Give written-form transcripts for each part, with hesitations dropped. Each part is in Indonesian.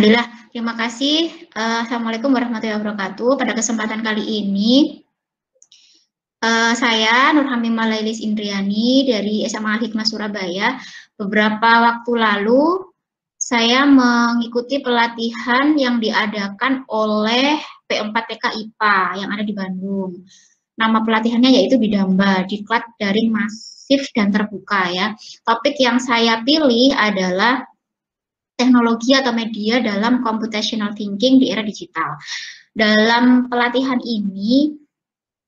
Alhamdulillah, terima kasih. Assalamualaikum warahmatullahi wabarakatuh. Pada kesempatan kali ini, saya Nur Hamimah Lailis Indriani dari SMA Al-Hikmah Surabaya. Beberapa waktu lalu, saya mengikuti pelatihan yang diadakan oleh P4TK IPA yang ada di Bandung. Nama pelatihannya yaitu Bidamba, Diklat Daring Masif dan Terbuka ya. Topik yang saya pilih adalah teknologi atau media dalam computational thinking di era digital. Dalam pelatihan ini,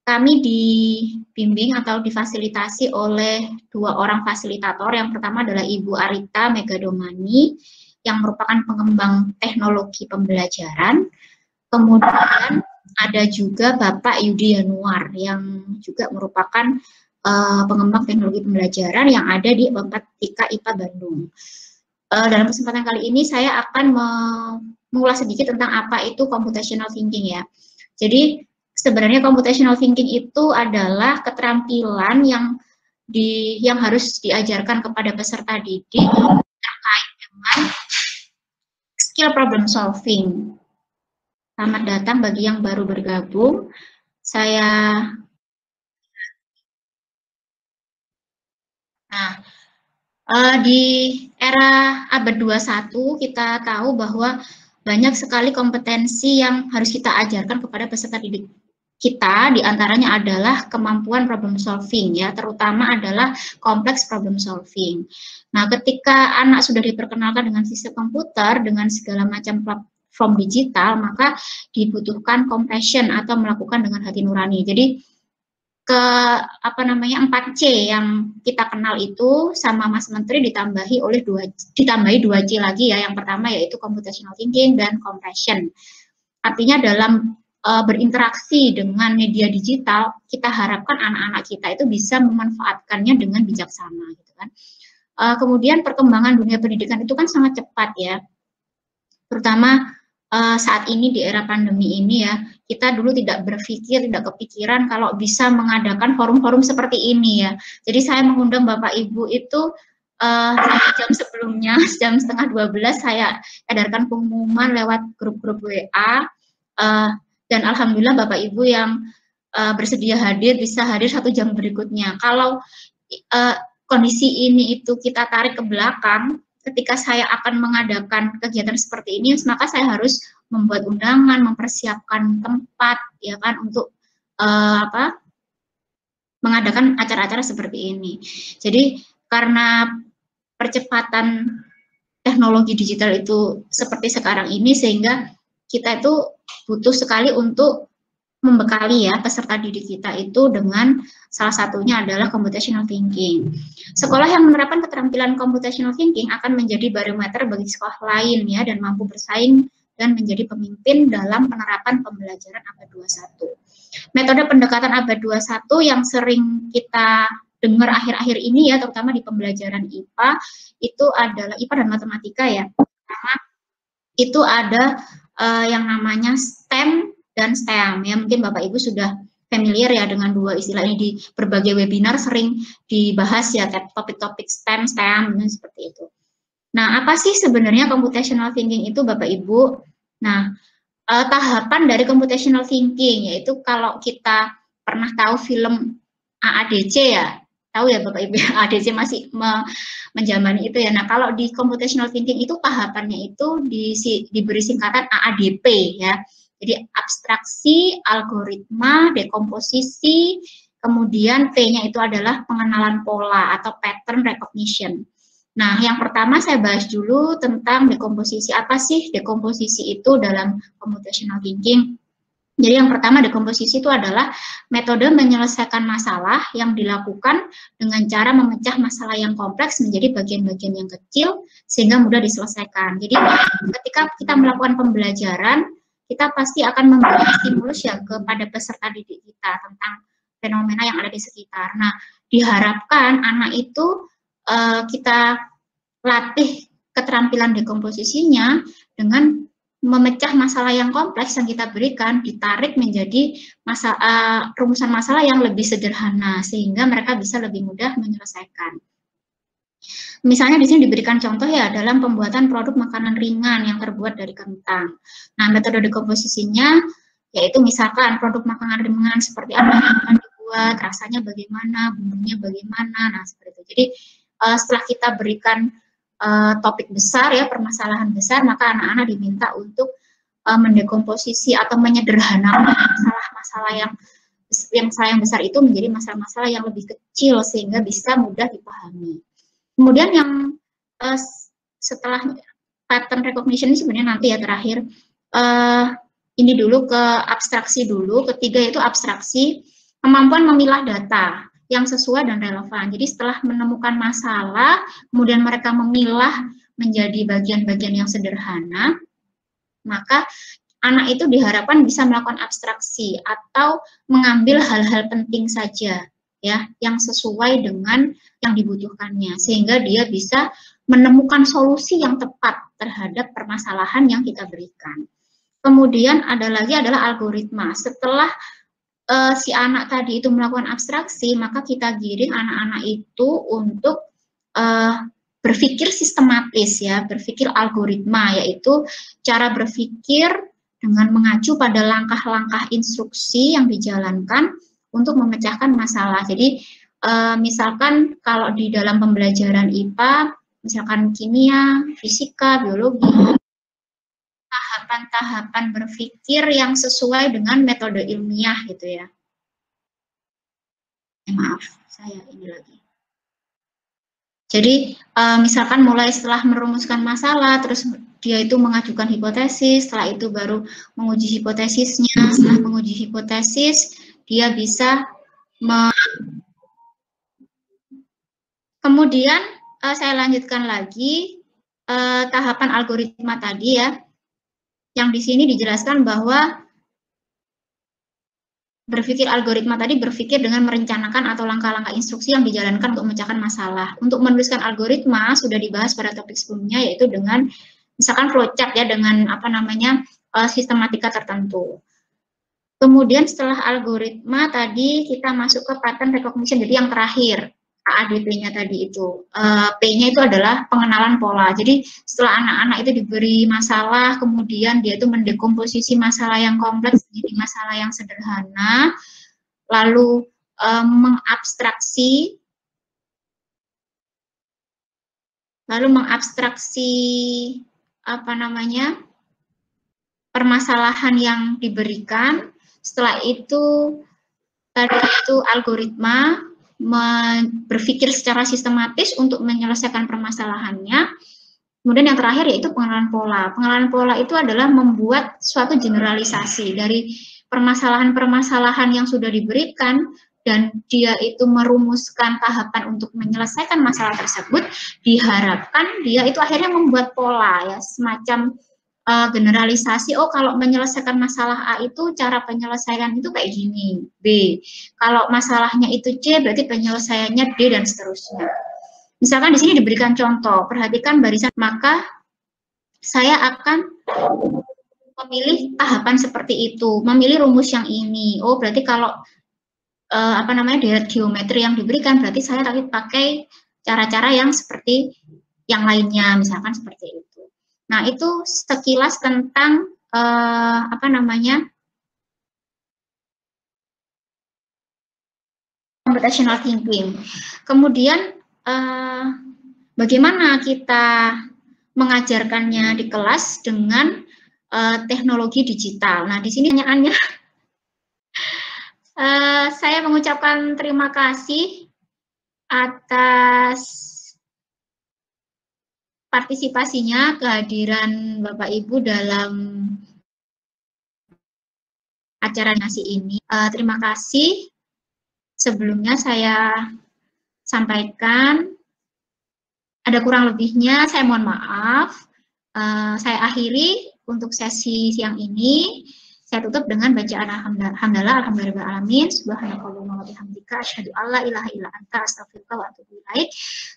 kami dibimbing atau difasilitasi oleh dua orang fasilitator. Yang pertama adalah Ibu Arita Megadomani, yang merupakan pengembang teknologi pembelajaran. Kemudian ada juga Bapak Yudi Yanuar, yang juga merupakan pengembang teknologi pembelajaran yang ada di P4TK IPA Bandung. Dalam kesempatan kali ini saya akan mengulas sedikit tentang apa itu computational thinking ya. Jadi sebenarnya computational thinking itu adalah keterampilan yang harus diajarkan kepada peserta didik terkait dengan skill problem solving. Selamat datang bagi yang baru bergabung. Di era abad 21 kita tahu bahwa banyak sekali kompetensi yang harus kita ajarkan kepada peserta didik kita, diantaranya adalah kemampuan problem solving ya, terutama adalah kompleks problem solving. Nah, ketika anak sudah diperkenalkan dengan sistem komputer, dengan segala macam platform digital, maka dibutuhkan compassion atau melakukan dengan hati nurani. Jadi 4C yang kita kenal itu sama Mas Menteri ditambahi 2C lagi ya. Yang pertama yaitu computational thinking dan compassion. Artinya dalam berinteraksi dengan media digital, kita harapkan anak-anak kita itu bisa memanfaatkannya dengan bijaksana gitu kan. Kemudian perkembangan dunia pendidikan itu kan sangat cepat ya. Terutama saat ini di era pandemi ini ya, kita dulu tidak kepikiran kalau bisa mengadakan forum-forum seperti ini ya. Jadi saya mengundang Bapak Ibu itu jam sebelumnya, jam 11:30 saya edarkan pengumuman lewat grup-grup WA, dan alhamdulillah Bapak Ibu yang bersedia hadir bisa hadir 1 jam berikutnya. Kalau kondisi ini itu kita tarik ke belakang, ketika saya akan mengadakan kegiatan seperti ini, maka saya harus membuat undangan, mempersiapkan tempat, ya kan, untuk mengadakan acara-acara seperti ini. Jadi karena percepatan teknologi digital itu seperti sekarang ini, sehingga kita itu butuh sekali untuk membekali ya peserta didik kita itu dengan salah satunya adalah computational thinking. Sekolah yang menerapkan keterampilan computational thinking akan menjadi barometer bagi sekolah lain ya, dan mampu bersaing dan menjadi pemimpin dalam penerapan pembelajaran abad 21. Metode pendekatan abad 21 yang sering kita dengar akhir-akhir ini ya, terutama di pembelajaran IPA, itu adalah IPA dan matematika ya. Pertama itu ada yang namanya STEM dan STEM ya, mungkin Bapak Ibu sudah familiar ya dengan dua istilah ini, di berbagai webinar sering dibahas ya topik-topik STEM, STEM seperti itu. Nah, apa sih sebenarnya computational thinking itu Bapak Ibu? Nah, tahapan dari computational thinking yaitu kalau kita pernah tahu film AADC ya, tahu ya Bapak Ibu, AADC masih menjamani itu ya. Nah, kalau di computational thinking itu tahapannya itu diberi singkatan AADP ya. Jadi abstraksi, algoritma, dekomposisi, kemudian P-nya itu adalah pengenalan pola atau pattern recognition. Nah, yang pertama saya bahas dulu tentang dekomposisi. Apa sih dekomposisi itu dalam computational thinking? Jadi yang pertama dekomposisi itu adalah metode menyelesaikan masalah yang dilakukan dengan cara memecah masalah yang kompleks menjadi bagian-bagian yang kecil sehingga mudah diselesaikan. Jadi ketika kita melakukan pembelajaran, kita pasti akan memberi stimulus ya kepada peserta didik kita tentang fenomena yang ada di sekitar. Nah, diharapkan anak itu kita latih keterampilan dekomposisinya dengan memecah masalah yang kompleks yang kita berikan, ditarik menjadi rumusan masalah yang lebih sederhana, sehingga mereka bisa lebih mudah menyelesaikan. Misalnya di sini diberikan contoh ya dalam pembuatan produk makanan ringan yang terbuat dari kentang. Nah, metode dekomposisinya yaitu misalkan produk makanan ringan seperti apa yang akan dibuat, rasanya bagaimana, bumbunya bagaimana, nah seperti itu. Jadi setelah kita berikan topik besar ya, permasalahan besar, maka anak-anak diminta untuk mendekomposisi atau menyederhanakan masalah-masalah yang besar itu menjadi masalah-masalah yang lebih kecil sehingga bisa mudah dipahami. Kemudian yang setelah pattern recognition ini sebenarnya nanti ya terakhir, ini dulu ke abstraksi dulu, ketiga itu abstraksi, kemampuan memilah data yang sesuai dan relevan. Jadi setelah menemukan masalah, kemudian mereka memilah menjadi bagian-bagian yang sederhana, maka anak itu diharapkan bisa melakukan abstraksi atau mengambil hal-hal penting saja ya yang sesuai dengan yang dibutuhkannya sehingga dia bisa menemukan solusi yang tepat terhadap permasalahan yang kita berikan. Kemudian ada lagi adalah algoritma. Setelah si anak tadi itu melakukan abstraksi, maka kita giring anak-anak itu untuk berpikir sistematis ya, berpikir algoritma, yaitu cara berpikir dengan mengacu pada langkah-langkah instruksi yang dijalankan untuk memecahkan masalah. Jadi misalkan kalau di dalam pembelajaran IPA, misalkan kimia, fisika, biologi, tahapan-tahapan berpikir yang sesuai dengan metode ilmiah gitu ya. Maaf, saya ini lagi. Jadi misalkan mulai setelah merumuskan masalah, terus dia itu mengajukan hipotesis, setelah itu baru menguji hipotesisnya, setelah menguji hipotesis, dia bisa kemudian saya lanjutkan lagi tahapan algoritma tadi ya, yang di sini dijelaskan bahwa berpikir algoritma tadi berpikir dengan merencanakan atau langkah-langkah instruksi yang dijalankan untuk memecahkan masalah. Untuk menuliskan algoritma sudah dibahas pada topik sebelumnya, yaitu dengan misalkan flowchart ya, dengan apa namanya sistematika tertentu. Kemudian setelah algoritma tadi kita masuk ke pattern recognition, jadi yang terakhir AADP-nya tadi itu. P-nya itu adalah pengenalan pola. Jadi setelah anak-anak itu diberi masalah, kemudian dia itu mendekomposisi masalah yang kompleks menjadi masalah yang sederhana, lalu mengabstraksi apa namanya permasalahan yang diberikan. Setelah itu tadi itu algoritma berpikir secara sistematis untuk menyelesaikan permasalahannya. Kemudian yang terakhir yaitu pengenalan pola. Pengenalan pola itu adalah membuat suatu generalisasi dari permasalahan-permasalahan yang sudah diberikan dan dia itu merumuskan tahapan untuk menyelesaikan masalah tersebut, diharapkan dia itu akhirnya membuat pola ya, semacam generalisasi. Oh, kalau menyelesaikan masalah A itu cara penyelesaian itu kayak gini, B. Kalau masalahnya itu C, berarti penyelesaiannya D dan seterusnya. Misalkan di sini diberikan contoh, perhatikan barisan, maka saya akan memilih tahapan seperti itu, memilih rumus yang ini. Oh, berarti kalau apa namanya deret geometri yang diberikan, berarti saya tapi pakai cara-cara yang seperti yang lainnya, misalkan seperti itu. Nah, itu sekilas tentang apa namanya computational thinking. Kemudian bagaimana kita mengajarkannya di kelas dengan teknologi digital. Nah, di sini pertanyaannya saya mengucapkan terima kasih atas partisipasinya, kehadiran Bapak Ibu dalam acara nasi ini. Terima kasih. Sebelumnya saya sampaikan, ada kurang lebihnya saya mohon maaf. Saya akhiri untuk sesi siang ini. Saya tutup dengan bacaan alhamdulillah alamin subhanakallahumma wa bihamdika asyhadu alla ilaha illa anta astaghfiruka wa atubu ilaik.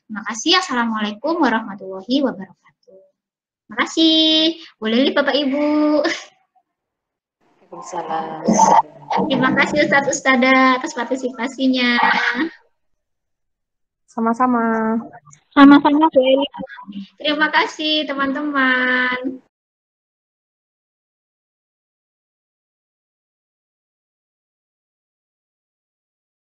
Terima kasih. Assalamualaikum warahmatullahi wabarakatuh. Terima kasih. Boleh Bapak Ibu. Waalaikumsalam. Terima kasih Ustadz Ustada atas partisipasinya. Sama-sama. Sama-sama Bu Eli. Terima kasih teman-teman.